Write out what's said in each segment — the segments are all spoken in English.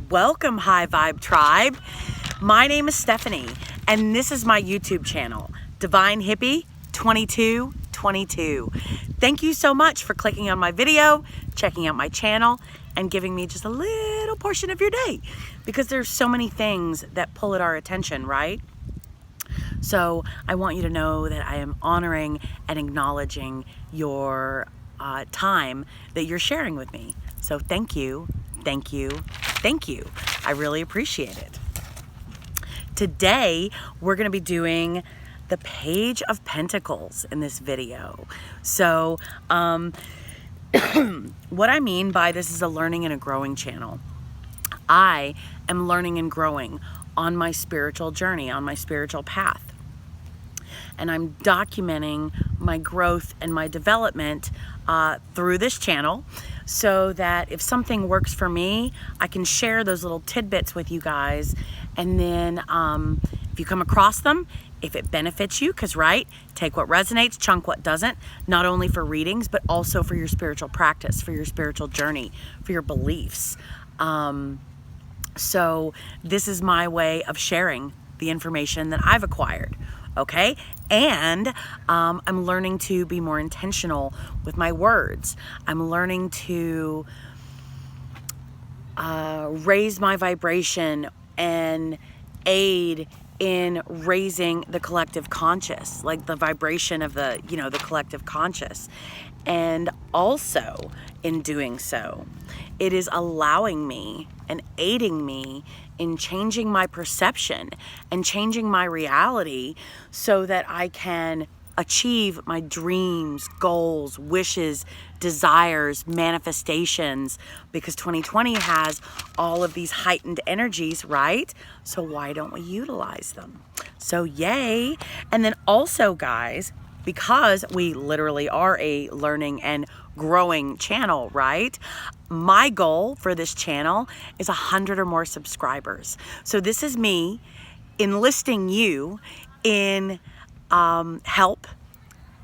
Welcome, High Vibe Tribe. My name is Stephanie, and this is my YouTube channel, Divine Hippie 2222. Thank you so much for clicking on my video, checking out my channel, and giving me just a little portion of your day, because there's so many things that pull at our attention, right? So I want you to know that I am honoring and acknowledging your time that you're sharing with me. So thank you, thank you, thank you. I really appreciate it. Today, we're going to be doing the Page of Pentacles in this video. So what I mean by this is a learning and a growing channel. I am learning and growing on my spiritual journey, on my spiritual path. And I'm documenting my growth and my development through this channel, so that if something works for me, I can share those little tidbits with you guys. And then if you come across them, if it benefits you, because right, take what resonates, chunk what doesn't, not only for readings, but also for your spiritual practice, for your spiritual journey, for your beliefs. So this is my way of sharing the information that I've acquired. Okay, and I'm learning to be more intentional with my words. I'm learning to raise my vibration and aid in raising the collective conscious, like the vibration of the collective conscious. And also in doing so, it is allowing me and aiding me in changing my perception and changing my reality so that I can achieve my dreams, goals, wishes, desires, manifestations, because 2020 has all of these heightened energies, right? So why don't we utilize them? So yay. And then also, guys, because we literally are a learning and growing channel, right? My goal for this channel is 100 or more subscribers. So this is me enlisting you in help.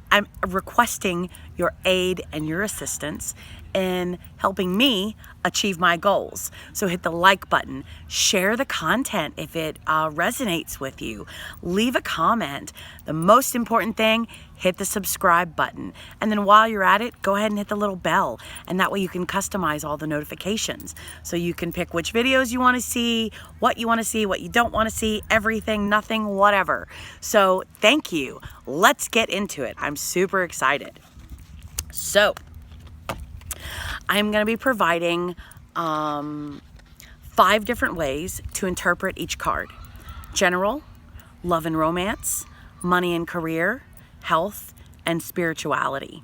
I'm requesting your aid and your assistance in helping me achieve my goals. So hit the like button, share the content if it resonates with you, leave a comment. The most important thing, hit the subscribe button. And then while you're at it, go ahead and hit the little bell. And that way you can customize all the notifications. So you can pick which videos you want to see, what you want to see, what you don't want to see, everything, nothing, whatever. So thank you. Let's get into it. I'm super excited. So I'm going to be providing 5 different ways to interpret each card. General, love and romance, money and career, health, and spirituality.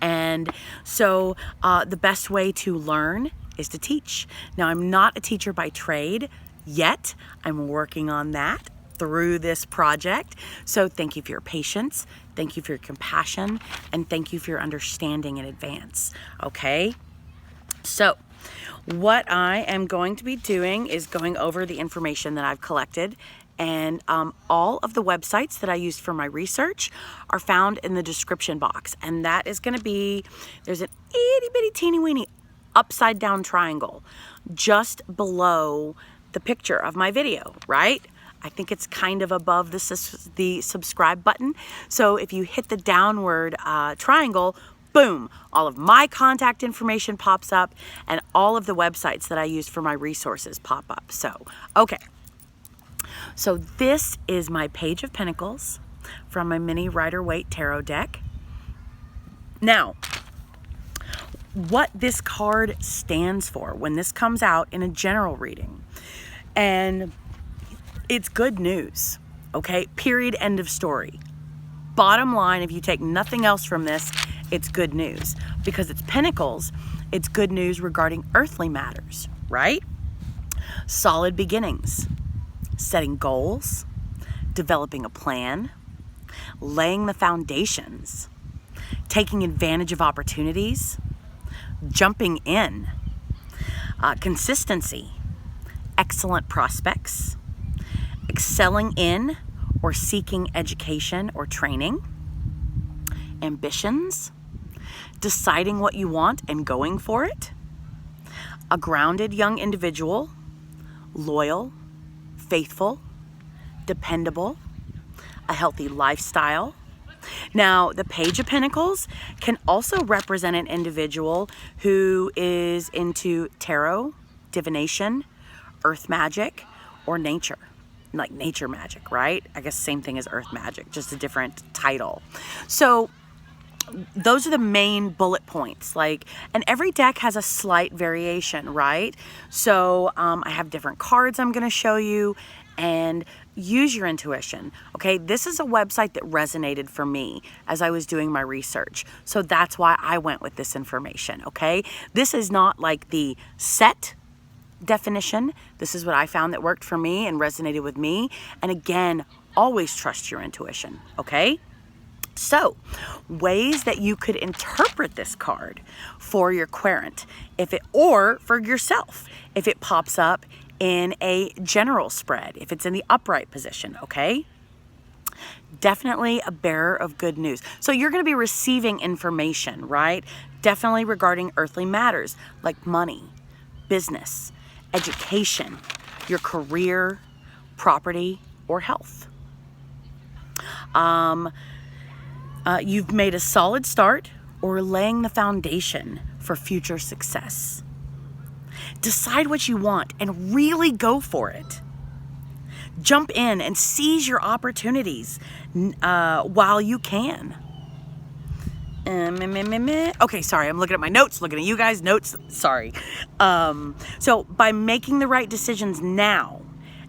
And so the best way to learn is to teach. Now, I'm not a teacher by trade yet. I'm working on that through this project. So thank you for your patience. Thank you for your compassion, and thank you for your understanding in advance. Okay? So what I am going to be doing is going over the information that I've collected, and all of the websites that I used for my research are found in the description box. And that is going to be, there's an itty bitty teeny weeny upside down triangle just below the picture of my video, right? I think it's kind of above the subscribe button. So if you hit the downward triangle, boom, all of my contact information pops up, and all of the websites that I used for my resources pop up. So, okay. So this is my Page of Pentacles from my mini Rider-Waite tarot deck. Now, what this card stands for when this comes out in a general reading, and it's good news, okay? Period, end of story. Bottom line, if you take nothing else from this, it's good news. Because it's Pentacles, it's good news regarding earthly matters, right? Solid beginnings, setting goals, developing a plan, laying the foundations, taking advantage of opportunities, jumping in, consistency, excellent prospects, excelling in or seeking education or training, ambitions, deciding what you want and going for it, a grounded young individual, loyal, faithful, dependable, a healthy lifestyle. Now, the Page of Pentacles can also represent an individual who is into tarot, divination, earth magic, or nature. Like nature magic, right? I guess same thing as earth magic, just a different title. So those are the main bullet points, like, and every deck has a slight variation, right? So I have different cards I'm going to show you, and use your intuition. Okay, this is a website that resonated for me as I was doing my research, so that's why I went with this information. Okay, this is not like the set definition. This is what I found that worked for me and resonated with me. And again, always trust your intuition. Okay, so ways that you could interpret this card for your querent, or for yourself if it pops up in a general spread, if it's in the upright position. Okay, definitely a bearer of good news. So you're going to be receiving information, right? Definitely regarding earthly matters like money, business, education, your career, property, or health. You've made a solid start or laying the foundation for future success. Decide what you want and really go for it. Jump in and seize your opportunities while you can. Okay, sorry, I'm looking at my notes, looking at you guys' notes, sorry. So by making the right decisions now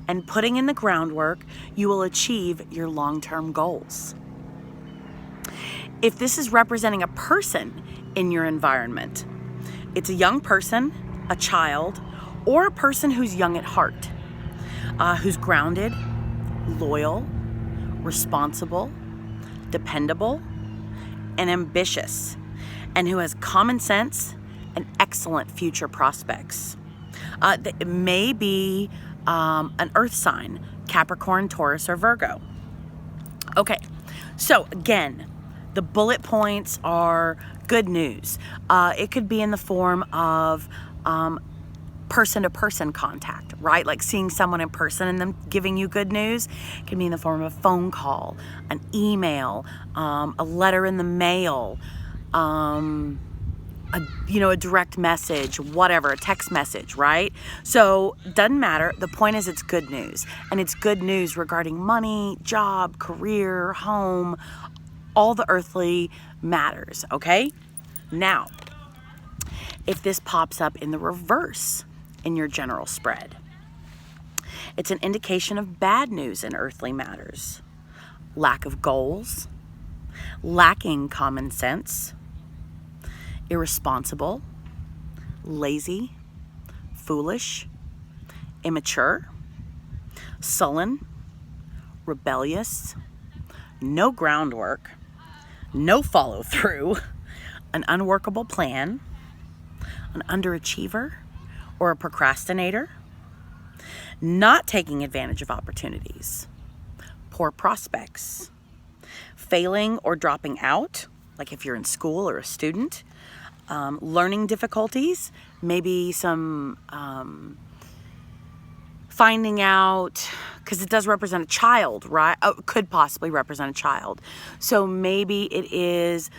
and putting in the groundwork, you will achieve your long-term goals. If this is representing a person in your environment, it's a young person, a child, or a person who's young at heart, who's grounded, loyal, responsible, dependable, and ambitious, and who has common sense and excellent future prospects. It may be an earth sign, Capricorn, Taurus, or Virgo. Okay, so again, the bullet points are good news. It could be in the form of person-to-person contact, right? Like seeing someone in person and them giving you good news. It can be in the form of a phone call, an email, a letter in the mail, a direct message, whatever, a text message, right? So doesn't matter. The point is it's good news. And it's good news regarding money, job, career, home, all the earthly matters, okay? Now, if this pops up in the reverse in your general spread, it's an indication of bad news in earthly matters. Lack of goals, lacking common sense, irresponsible, lazy, foolish, immature, sullen, rebellious, no groundwork, no follow through, an unworkable plan, an underachiever or a procrastinator, not taking advantage of opportunities, poor prospects, failing or dropping out, like if you're in school or a student, learning difficulties, maybe some finding out, because it does represent a child, right? Oh, it could possibly represent a child. So maybe it is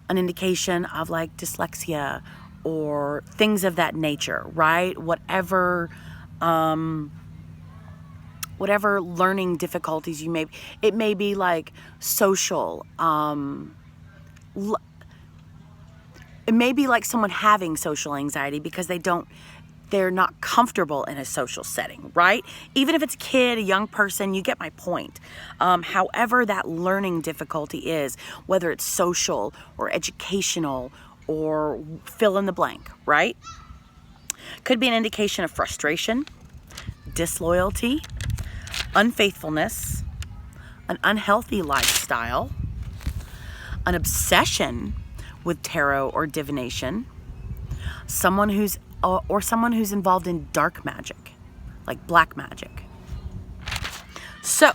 an indication of like dyslexia or things of that nature, right? Whatever learning difficulties you may, it may be like social, it may be like someone having social anxiety because they're not comfortable in a social setting, right? Even if it's a kid, a young person, you get my point. However that learning difficulty is, whether it's social or educational or fill in the blank, right? Could be an indication of frustration, disloyalty, unfaithfulness, an unhealthy lifestyle, an obsession with tarot or divination, someone who's involved in dark magic, like black magic. So,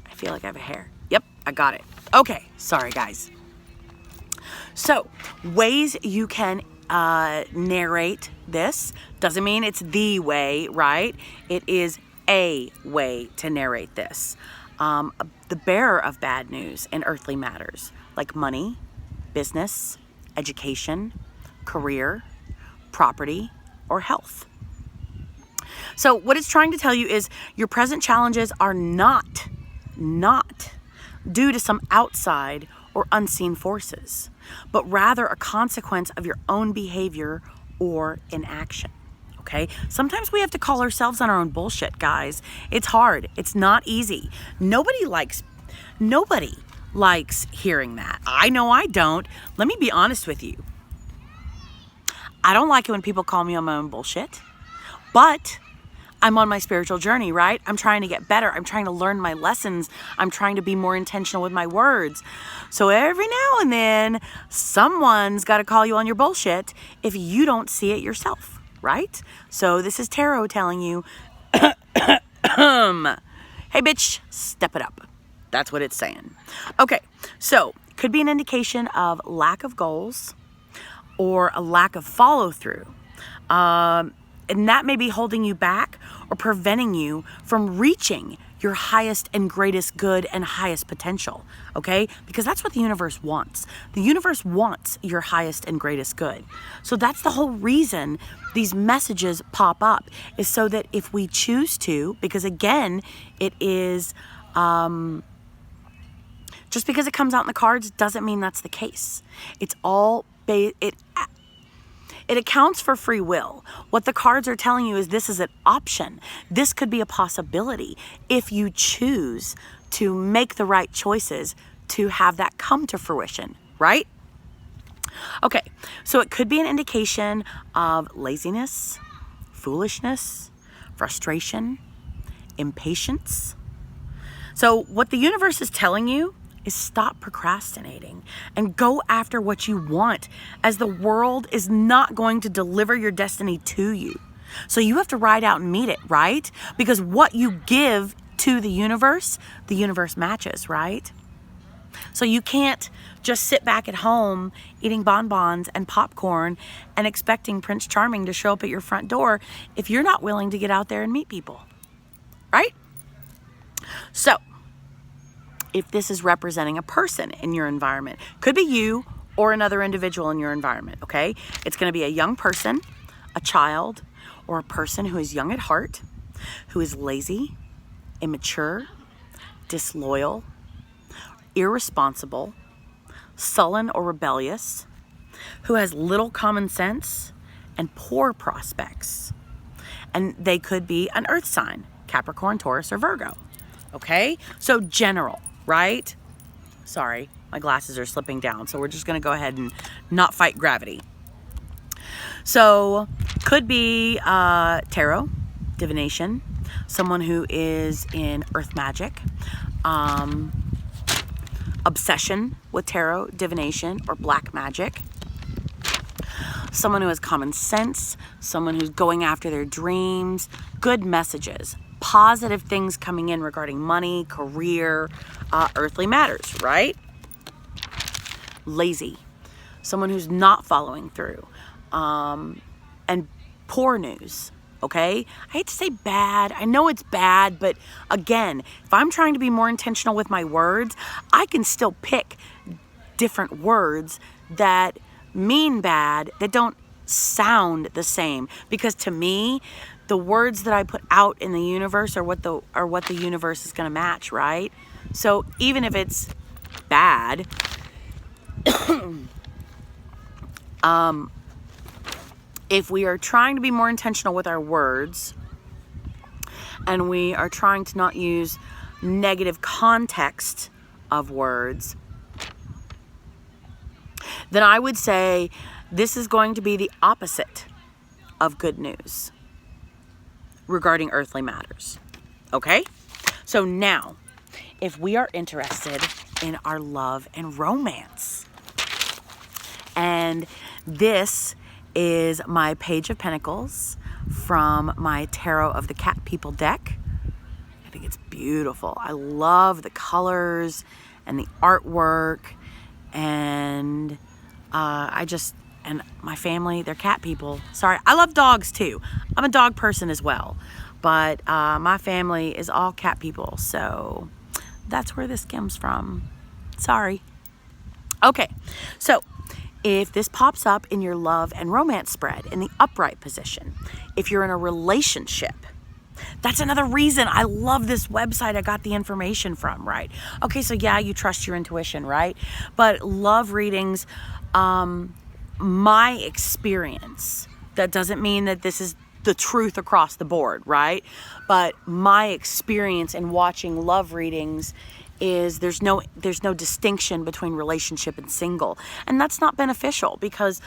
I feel like I have a hair. Yep, I got it. Okay, sorry guys. So, ways you can narrate this. Doesn't mean it's the way, right? It is a way to narrate this. The bearer of bad news in earthly matters, like money, business, education, career, property, or health. So what it's trying to tell you is your present challenges are not due to some outside or unseen forces, but rather a consequence of your own behavior or inaction. Okay? Sometimes we have to call ourselves on our own bullshit, guys. It's hard. It's not easy. Nobody likes hearing that. I know I don't. Let me be honest with you. I don't like it when people call me on my own bullshit, but I'm on my spiritual journey, right? I'm trying to get better. I'm trying to learn my lessons. I'm trying to be more intentional with my words. So every now and then, someone's got to call you on your bullshit if you don't see it yourself, right? So this is tarot telling you, hey bitch, step it up. That's what it's saying. Okay, so could be an indication of lack of goals or a lack of follow through. And that may be holding you back or preventing you from reaching your highest and greatest good and highest potential, okay? Because that's what the universe wants. The universe wants your highest and greatest good. So that's the whole reason these messages pop up, is so that if we choose to, because again, it is, just because it comes out in the cards doesn't mean that's the case. It's all, it accounts for free will. What the cards are telling you is this is an option. This could be a possibility if you choose to make the right choices to have that come to fruition, right? Okay, so it could be an indication of laziness, foolishness, frustration, impatience. So what the universe is telling you is stop procrastinating and go after what you want, as the world is not going to deliver your destiny to you. So you have to ride out and meet it, right? Because what you give to the universe matches, right? So you can't just sit back at home eating bonbons and popcorn and expecting Prince Charming to show up at your front door if you're not willing to get out there and meet people, right? So if this is representing a person in your environment, could be you or another individual in your environment, okay? It's going to be a young person, a child, or a person who is young at heart, who is lazy, immature, disloyal, irresponsible, sullen or rebellious, who has little common sense and poor prospects. And they could be an earth sign, Capricorn, Taurus, or Virgo, okay? So general, right? Sorry, my glasses are slipping down, so we're just going to go ahead and not fight gravity. So could be tarot, divination, someone who is in earth magic, obsession with tarot, divination, or black magic, someone who has common sense, someone who's going after their dreams, good messages, positive things coming in regarding money, career, earthly matters, right? Lazy, someone who's not following through, and poor news, okay? I hate to say bad. I know it's bad, but again, if I'm trying to be more intentional with my words, I can still pick different words that mean bad, that don't sound the same, because to me, the words that I put out in the universe are what the universe is going to match, right? So even if it's bad, if we are trying to be more intentional with our words, and we are trying to not use negative context of words, then I would say this is going to be the opposite of good news regarding earthly matters. Okay? So now, if we are interested in our love and romance, and this is my Page of Pentacles from my Tarot of the Cat People deck. I think it's beautiful. I love the colors and the artwork, and And my family, they're cat people. Sorry, I love dogs too. I'm a dog person as well. But my family is all cat people. So that's where this comes from. Sorry. Okay, so if this pops up in your love and romance spread in the upright position, if you're in a relationship, that's another reason I love this website I got the information from, right? Okay, so yeah, you trust your intuition, right? But love readings, my experience, that doesn't mean that this is the truth across the board, right? But my experience in watching love readings is there's no distinction between relationship and single. And that's not beneficial because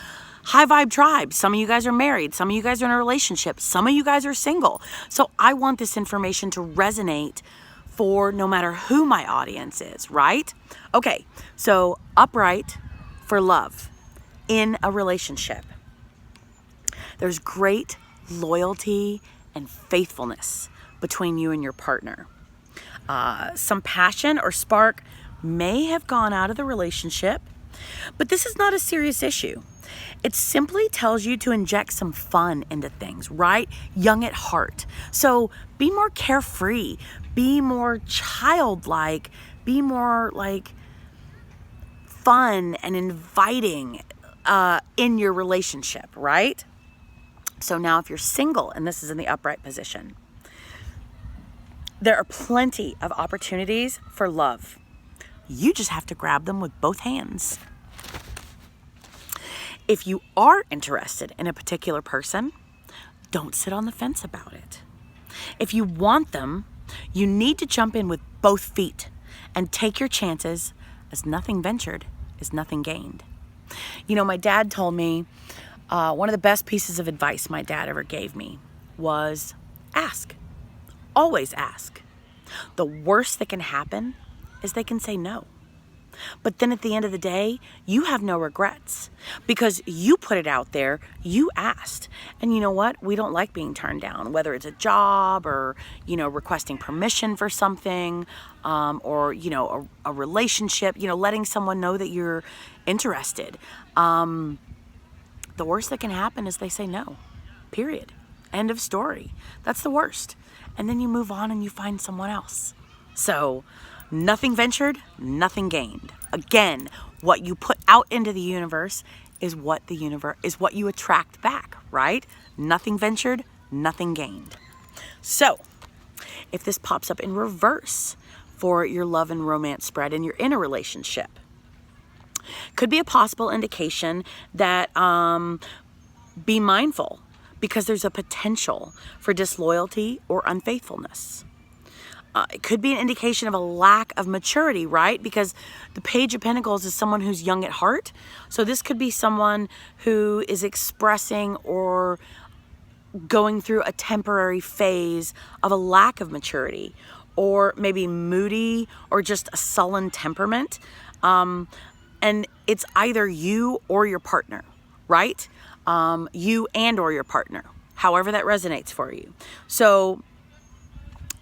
high vibe tribe, some of you guys are married, some of you guys are in a relationship, some of you guys are single. So I want this information to resonate for no matter who my audience is, right? Okay, so upright for love in a relationship. There's great loyalty and faithfulness between you and your partner. Some passion or spark may have gone out of the relationship, but this is not a serious issue. It simply tells you to inject some fun into things, right? Young at heart. So be more carefree, be more childlike, be more like fun and inviting in your relationship, right? So now if you're single and this is in the upright position, there are plenty of opportunities for love. You just have to grab them with both hands. If you are interested in a particular person, don't sit on the fence about it. If you want them, you need to jump in with both feet and take your chances, as nothing ventured is nothing gained. You know, my dad told me one of the best pieces of advice my dad ever gave me was ask. Always ask. The worst that can happen is they can say no. But then at the end of the day, you have no regrets because you put it out there, you asked. And you know what? We don't like being turned down, whether it's a job or, requesting permission for something, or, a relationship, letting someone know that you're interested. The worst that can happen is they say no, period. End of story. That's the worst. And then you move on and you find someone else. So nothing ventured, nothing gained. Again, what you put out into the universe is what you attract back, right? Nothing ventured, nothing gained. So if this pops up in reverse for your love and romance spread and you're in a relationship, could be a possible indication that be mindful because there's a potential for disloyalty or unfaithfulness. It could be an indication of a lack of maturity, right? Because the Page of Pentacles is someone who's young at heart. So this could be someone who is expressing or going through a temporary phase of a lack of maturity, or maybe moody or just a sullen temperament. And it's either you or your partner, right? You and or your partner, however that resonates for you. So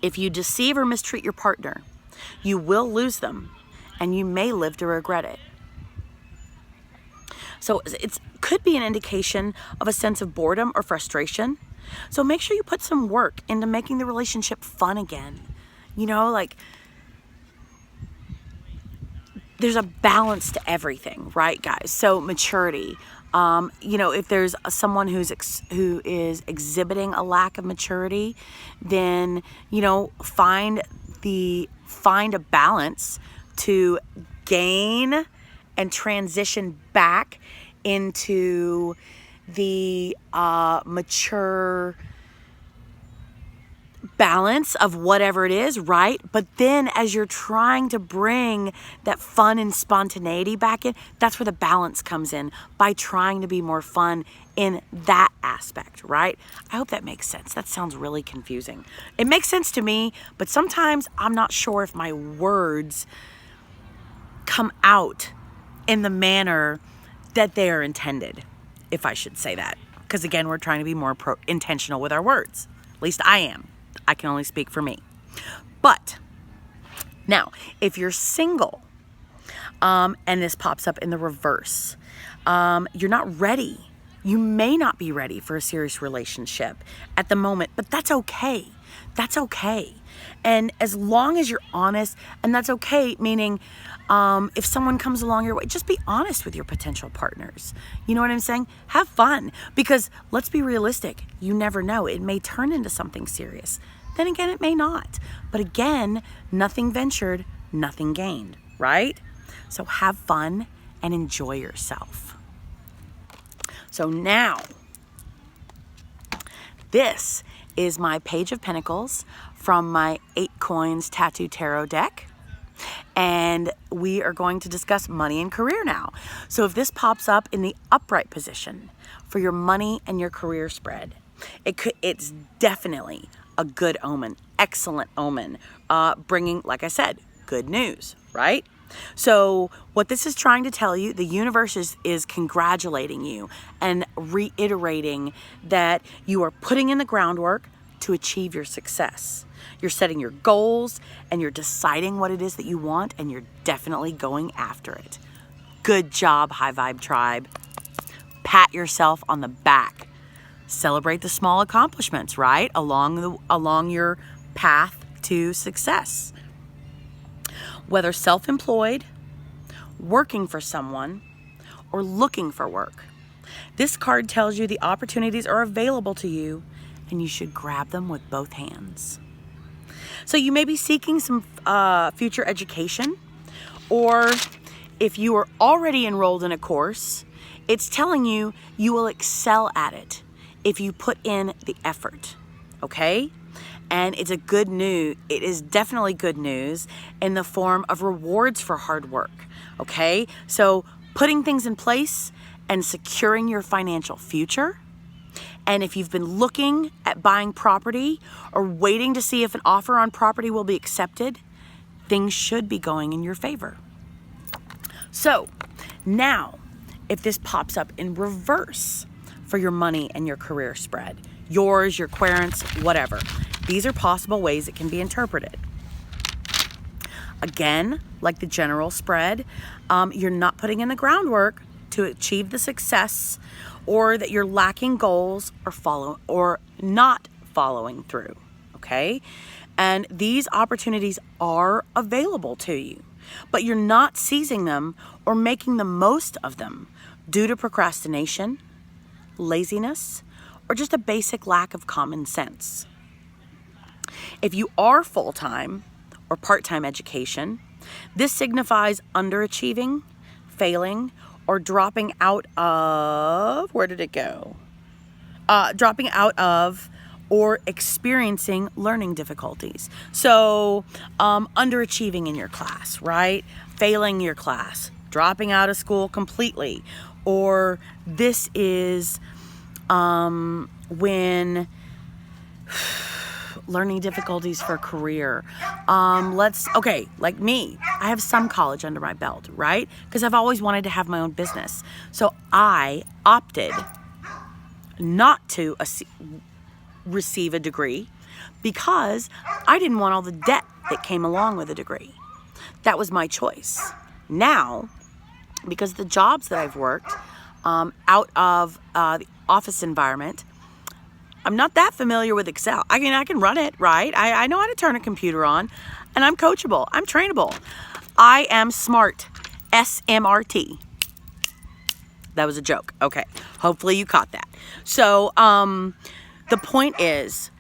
if you deceive or mistreat your partner, you will lose them and you may live to regret it. So it could be an indication of a sense of boredom or frustration. So make sure you put some work into making the relationship fun again. There's a balance to everything, right, guys? So maturity. If there's someone who is exhibiting a lack of maturity, then, find a balance to gain and transition back into the mature balance of whatever it is, right? But then as you're trying to bring that fun and spontaneity back in, that's where the balance comes in, by trying to be more fun in that aspect, right? I hope that makes sense. That sounds really confusing. It makes sense to me, but sometimes I'm not sure if my words come out in the manner that they are intended, if I should say that. Because again, we're trying to be more intentional with our words. At least I am. I can only speak for me. But now, if you're single, and this pops up in the reverse, You're not ready. You may not be ready for a serious relationship at the moment, but that's okay. That's okay. And as long as you're honest, and that's okay, meaning if someone comes along your way, just be honest with your potential partners. You know what I'm saying? Have fun, because let's be realistic. You never know. It may turn into something serious. Then again, it may not. But again, nothing ventured, nothing gained, right? So have fun and enjoy yourself. So now, this is my Page of Pentacles from my 8 Coins Tattoo Tarot deck. And we are going to discuss money and career now. So if this pops up in the upright position for your money and your career spread, it's definitely a good omen, excellent omen, bringing, like I said, good news, right? So what this is trying to tell you, the universe is congratulating you and reiterating that you are putting in the groundwork to achieve your success. You're setting your goals and you're deciding what it is that you want, and you're definitely going after it. Good job, High Vibe Tribe. Pat yourself on the back. Celebrate the small accomplishments, right? Along your path to success. Whether self-employed, working for someone, or looking for work, this card tells you the opportunities are available to you and you should grab them with both hands. So you may be seeking some future education, or if you are already enrolled in a course, it's telling you you will excel at it if you put in the effort, okay? And it's good news. It is definitely good news in the form of rewards for hard work, okay? So putting things in place and securing your financial future. And if you've been looking at buying property or waiting to see if an offer on property will be accepted, things should be going in your favor. So now, if this pops up in reverse for your money and your career spread, yours, your querents, whatever, these are possible ways it can be interpreted. Again, like the general spread, you're not putting in the groundwork to achieve the success, or that you're lacking goals or not following through, okay? And these opportunities are available to you, but you're not seizing them or making the most of them due to procrastination, laziness, or just a basic lack of common sense. If you are full-time or part-time education, this signifies underachieving, failing, or dropping out of, where did it go? Dropping out of or experiencing learning difficulties. So underachieving in your class, right? Failing your class, dropping out of school completely. Or this is when learning difficulties for career. Okay, like me, I have some college under my belt, right? Because I've always wanted to have my own business. So I opted not to receive a degree because I didn't want all the debt that came along with a degree. That was my choice. Now, because the jobs that I've worked out of the office environment, I'm not that familiar with Excel. I can run it, right? I know how to turn a computer on, and I'm coachable. I'm trainable. I am smart. SMRT. That was a joke. Okay. Hopefully you caught that. So the point is,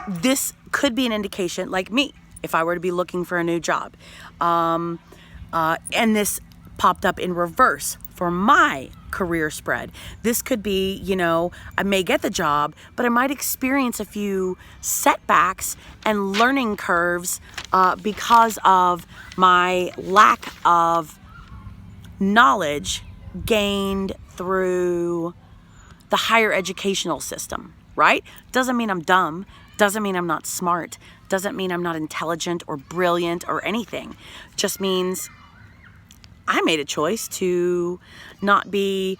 this could be an indication, like me, if I were to be looking for a new job. And this popped up in reverse for my career spread. This could be, I may get the job, but I might experience a few setbacks and learning curves because of my lack of knowledge gained through the higher educational system, right? Doesn't mean I'm dumb. Doesn't mean I'm not smart. Doesn't mean I'm not intelligent or brilliant or anything. Just means I made a choice to not be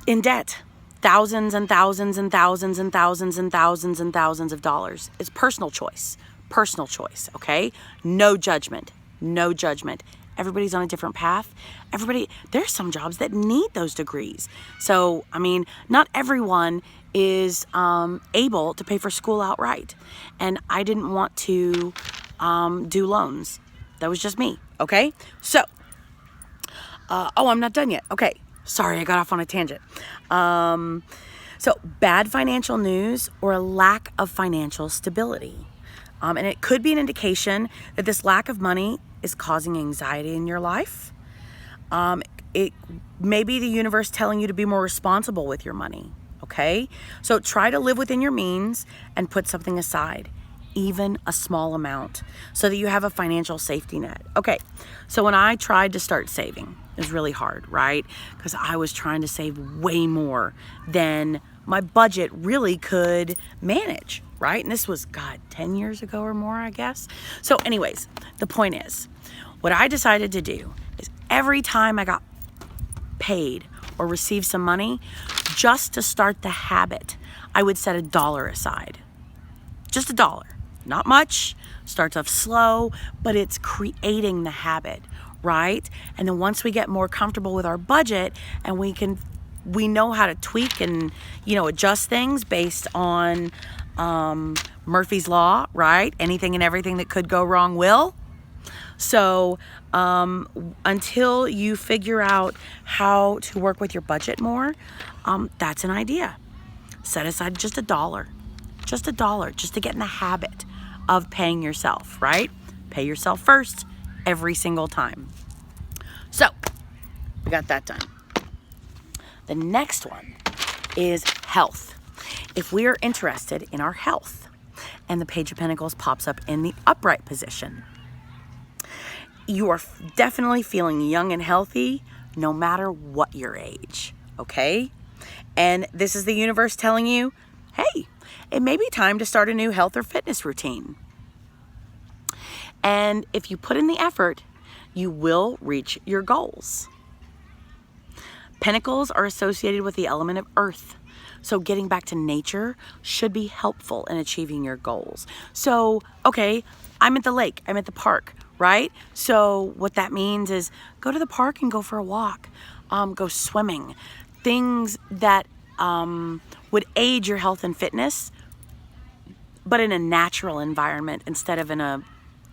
in debt. Thousands and thousands and thousands and thousands and thousands and thousands of dollars. It's personal choice. Personal choice, okay? No judgment. No judgment. Everybody's on a different path. There's some jobs that need those degrees. So, I mean, not everyone is able to pay for school outright. And I didn't want to do loans. That was just me. Okay. So, I'm not done yet. Okay. Sorry, I got off on a tangent. So bad financial news or a lack of financial stability. And it could be an indication that this lack of money is causing anxiety in your life. It may be the universe telling you to be more responsible with your money. Okay? So try to live within your means and put something aside, even a small amount, so that you have a financial safety net. Okay. So when I tried to start saving, it was really hard, right? Because I was trying to save way more than my budget really could manage, right? And this was, 10 years ago or more, I guess. So anyways, the point is, what I decided to do is every time I got paid or received some money, just to start the habit, I would set $1 aside. Just $1. Not much, starts off slow, but it's creating the habit, right? And then once we get more comfortable with our budget and we know how to tweak and, adjust things based on Murphy's Law, right? Anything and everything that could go wrong will. So until you figure out how to work with your budget more, that's an idea. Set aside just $1. Just $1, just to get in the habit of paying yourself, right? Pay yourself first every single time. So, we got that done. The next one is health. If we are interested in our health and the Page of Pentacles pops up in the upright position, you are definitely feeling young and healthy no matter what your age, okay? And this is the universe telling you, hey, it may be time to start a new health or fitness routine. And if you put in the effort, you will reach your goals. Pentacles are associated with the element of earth. So getting back to nature should be helpful in achieving your goals. So, okay, I'm at the lake, I'm at the park, right? So what that means is go to the park and go for a walk, go swimming. Things that would aid your health and fitness, but in a natural environment instead of in a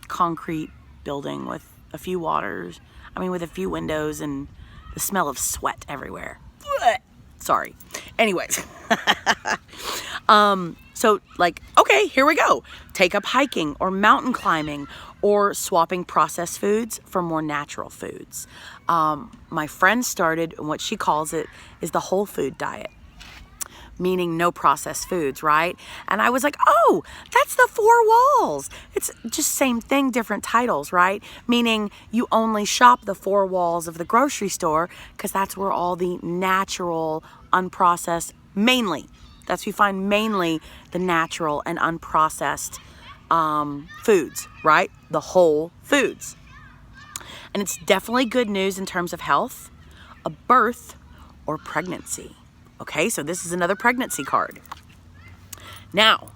concrete building with a few with a few windows and the smell of sweat everywhere. Sorry. Anyways. So okay, here we go. Take up hiking or mountain climbing or swapping processed foods for more natural foods. My friend started what she calls it is the whole food diet, meaning no processed foods, right? And I was like, oh, that's the 4 walls. It's just same thing, different titles, right? Meaning you only shop the 4 walls of the grocery store because that's where all the natural, unprocessed, that's where you find mainly the natural and unprocessed foods, right? The whole foods. And it's definitely good news in terms of health, a birth, or pregnancy. Okay, so this is another pregnancy card. Now,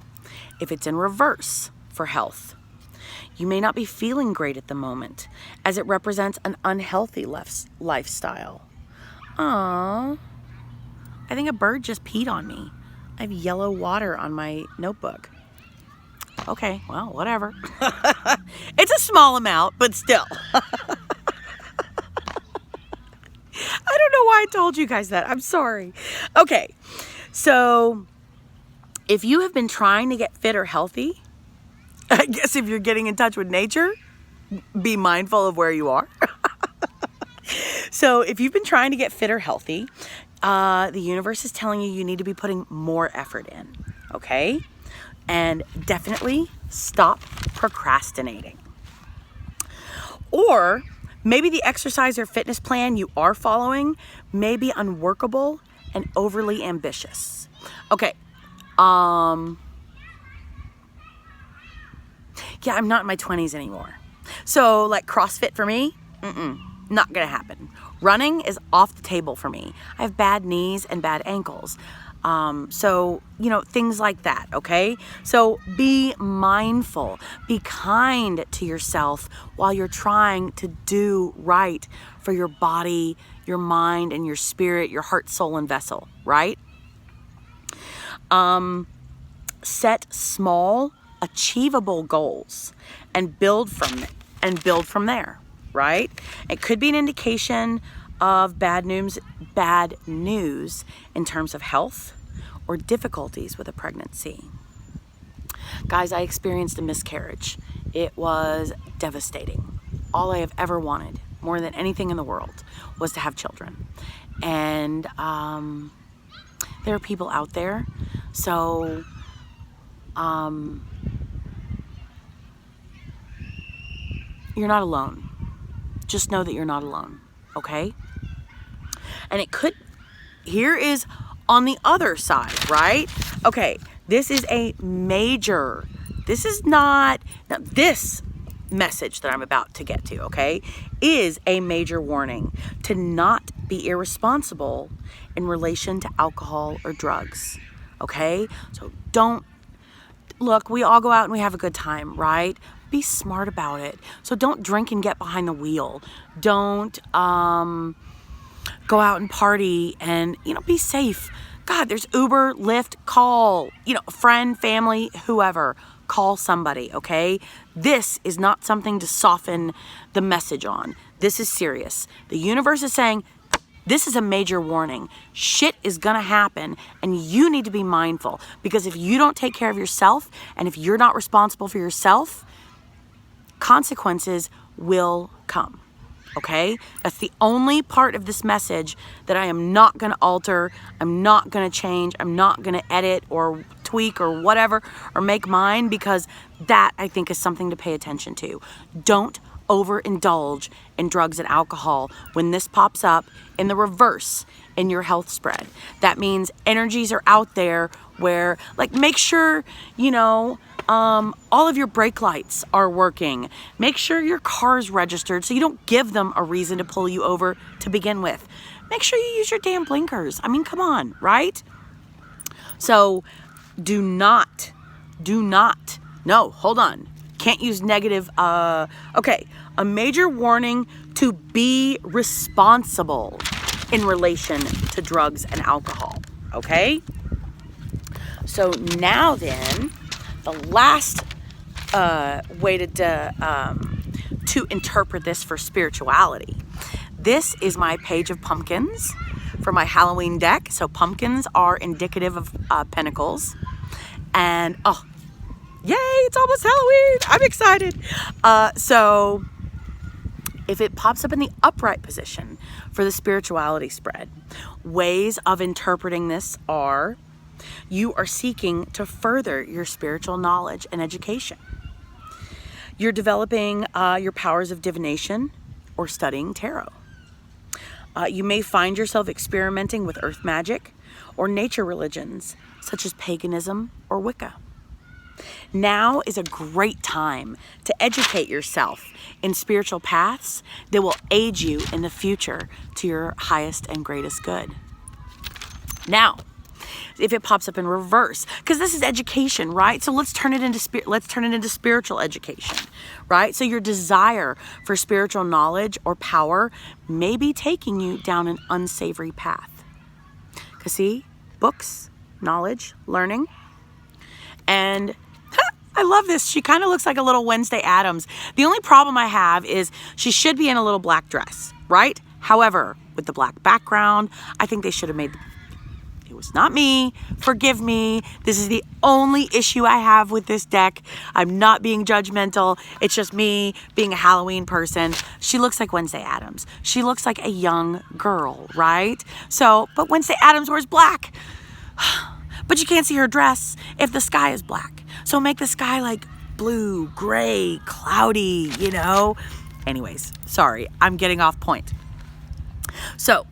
if it's in reverse for health, you may not be feeling great at the moment as it represents an unhealthy lifestyle. Aww, I think a bird just peed on me. I have yellow water on my notebook. Okay, well, whatever. It's a small amount, but still. I don't know why I told you guys that. I'm sorry. Okay, so if you have been trying to get fit or healthy, I guess if you're getting in touch with nature, be mindful of where you are. So if you've been trying to get fit or healthy, the universe is telling you need to be putting more effort in, okay? And definitely stop procrastinating. Or maybe the exercise or fitness plan you are following may be unworkable and overly ambitious. Okay. Yeah, I'm not in my 20s anymore. So like CrossFit for me, not gonna happen. Running is off the table for me. I have bad knees and bad ankles. So, things like that, okay? So be mindful, be kind to yourself while you're trying to do right for your body, your mind, and your spirit, your heart, soul, and vessel, right? Set small, achievable goals and build from there, right? It could be an indication of bad news in terms of health or difficulties with a pregnancy. Guys, I experienced a miscarriage. It was devastating. All I have ever wanted, more than anything in the world, was to have children. And there are people out there. So you're not alone. Just know that you're not alone, okay? And here is on the other side, right? Okay, this is this message that I'm about to get to, okay, is a major warning to not be irresponsible in relation to alcohol or drugs, okay? So look, we all go out and we have a good time, right? Be smart about it. So don't drink and get behind the wheel. Don't go out and party and, be safe. God, there's Uber, Lyft, call, a friend, family, whoever. Call somebody, okay? This is not something to soften the message on. This is serious. The universe is saying, this is a major warning. Shit is gonna happen and you need to be mindful, because if you don't take care of yourself and if you're not responsible for yourself, consequences will come, okay? That's the only part of this message that I am not gonna alter, I'm not gonna change, I'm not gonna edit or tweak or whatever or make mine, because that I think is something to pay attention to. Don't overindulge in drugs and alcohol when this pops up in the reverse in your health spread. That means energies are out there where, make sure, all of your brake lights are working. Make sure your car's registered so you don't give them a reason to pull you over to begin with. Make sure you use your damn blinkers. I mean, come on, right? So no, hold on. Can't use negative, okay. A major warning to be responsible in relation to drugs and alcohol, okay? So now then, the last way to interpret this for spirituality. This is my page of pumpkins for my Halloween deck. So pumpkins are indicative of Pentacles. And, yay, it's almost Halloween. I'm excited. So if it pops up in the upright position for the spirituality spread, ways of interpreting this are: you are seeking to further your spiritual knowledge and education. You're developing your powers of divination or studying tarot. You may find yourself experimenting with earth magic or nature religions such as paganism or Wicca. Now is a great time to educate yourself in spiritual paths that will aid you in the future to your highest and greatest good. Now, if it pops up in reverse, because this is education, right? So let's turn it into spiritual education, right? So your desire for spiritual knowledge or power may be taking you down an unsavory path. Because see, books, knowledge, learning, and I love this. She kind of looks like a little Wednesday Addams. The only problem I have is she should be in a little black dress, right? However, with the black background, I think they should have made... It was not me. Forgive me. This is the only issue I have with this deck. I'm not being judgmental. It's just me being a Halloween person. She looks like Wednesday Addams. She looks like a young girl, right? So, but Wednesday Addams wears black. But you can't see her dress if the sky is black. So make the sky like blue, gray, cloudy, Anyways, sorry, I'm getting off point. So,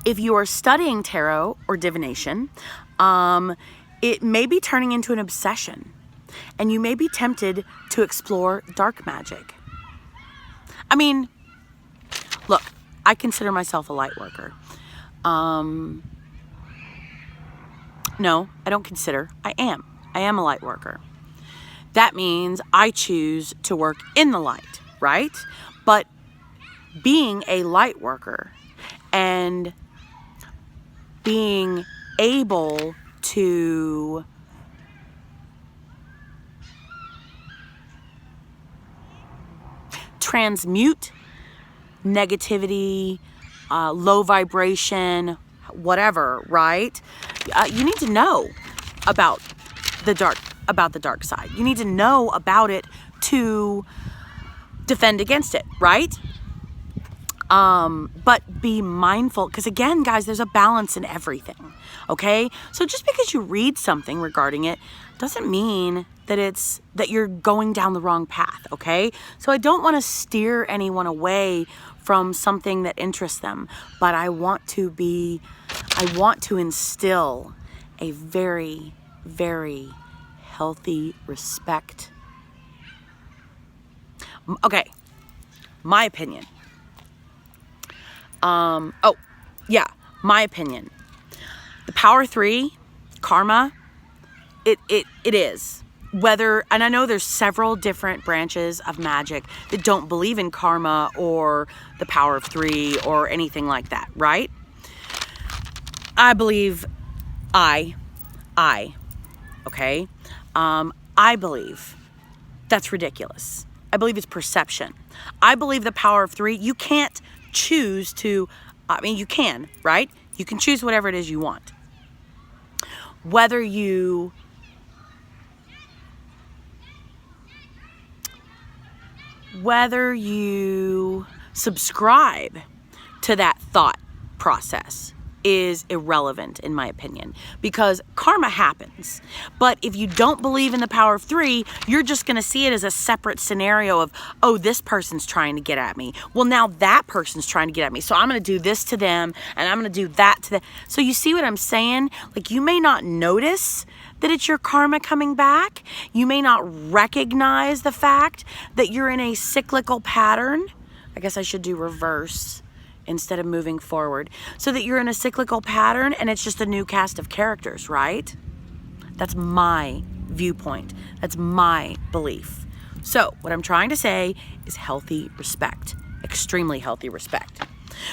if you are studying tarot or divination, it may be turning into an obsession, and you may be tempted to explore dark magic. I mean, look, I consider myself a light worker. No, I don't consider. I am. I am a light worker. That means I choose to work in the light, right? But being a light worker and being able to transmute negativity, low vibration, whatever, right? You need to know about the dark side. You need to know about it to defend against it, right? But be mindful, because again, guys, there's a balance in everything, okay? So just because you read something regarding it doesn't mean that you're going down the wrong path, okay? So I don't want to steer anyone away from something that interests them, but I want to instill a very, very healthy respect. Okay, my opinion. My opinion. The power 3, karma, it is. And I know there's several different branches of magic that don't believe in karma or the power of 3 or anything like that, right? I believe okay? I believe that's ridiculous. I believe it's perception. I believe the power of 3, you can't choose to, you can, right? You can choose whatever it is you want. Whether you subscribe to that thought process is irrelevant, in my opinion, because karma happens. But if you don't believe in the power of 3, you're just going to see it as a separate scenario of, oh, this person's trying to get at me. Well, now that person's trying to get at me. So I'm going to do this to them and I'm going to do that to them. So you see what I'm saying? Like, you may not notice that it's your karma coming back. You may not recognize the fact that you're in a cyclical pattern. I guess I should do reverse instead of moving forward, so that you're in a cyclical pattern and it's just a new cast of characters, right? That's my viewpoint. That's my belief. So what I'm trying to say is healthy respect, extremely healthy respect.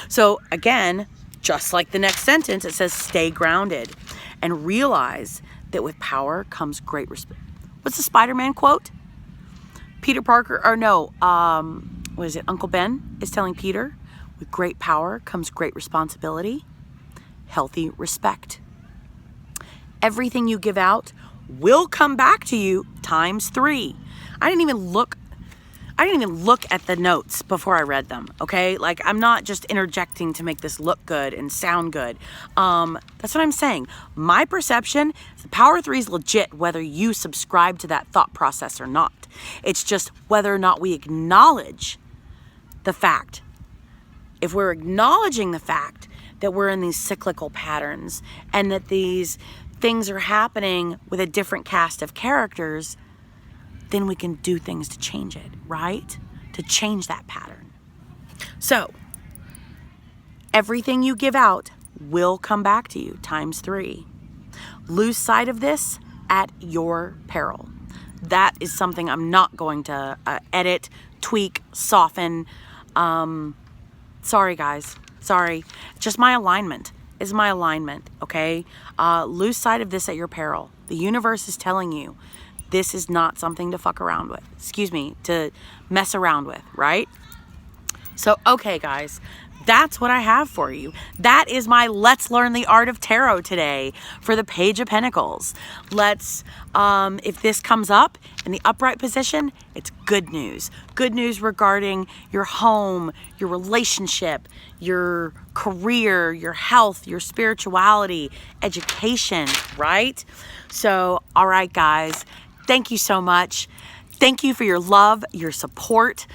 So again, just like the next sentence, it says stay grounded and realize that with power comes great respect. What's the Spider-Man quote? Peter Parker, or no, what is it? Uncle Ben is telling Peter, with great power comes great responsibility, healthy respect. Everything you give out will come back to you times 3. I didn't even look at the notes before I read them, okay? Like, I'm not just interjecting to make this look good and sound good. That's what I'm saying. My perception is the power 3 is legit whether you subscribe to that thought process or not. It's just whether or not we acknowledge the fact. If we're acknowledging the fact that we're in these cyclical patterns and that these things are happening with a different cast of characters, then we can do things to change it, right? To change that pattern. So, everything you give out will come back to you times 3. Lose sight of this at your peril. That is something I'm not going to edit, tweak, soften. Sorry, guys. Sorry. Just my alignment is my alignment, okay? Lose sight of this at your peril. The universe is telling you this is not something to fuck around with. To mess around with, right? So, okay, guys. That's what I have for you. That is my Let's Learn the Art of Tarot today for the Page of Pentacles. If this comes up in the upright position, it's good news. Good news regarding your home, your relationship, your career, your health, your spirituality, education, right? So, all right, guys, thank you so much. Thank you for your love, your support.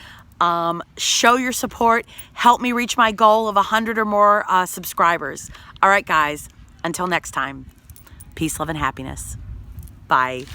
Show your support. Help me reach my goal of 100 or more subscribers. All right, guys, until next time, peace, love, and happiness. Bye.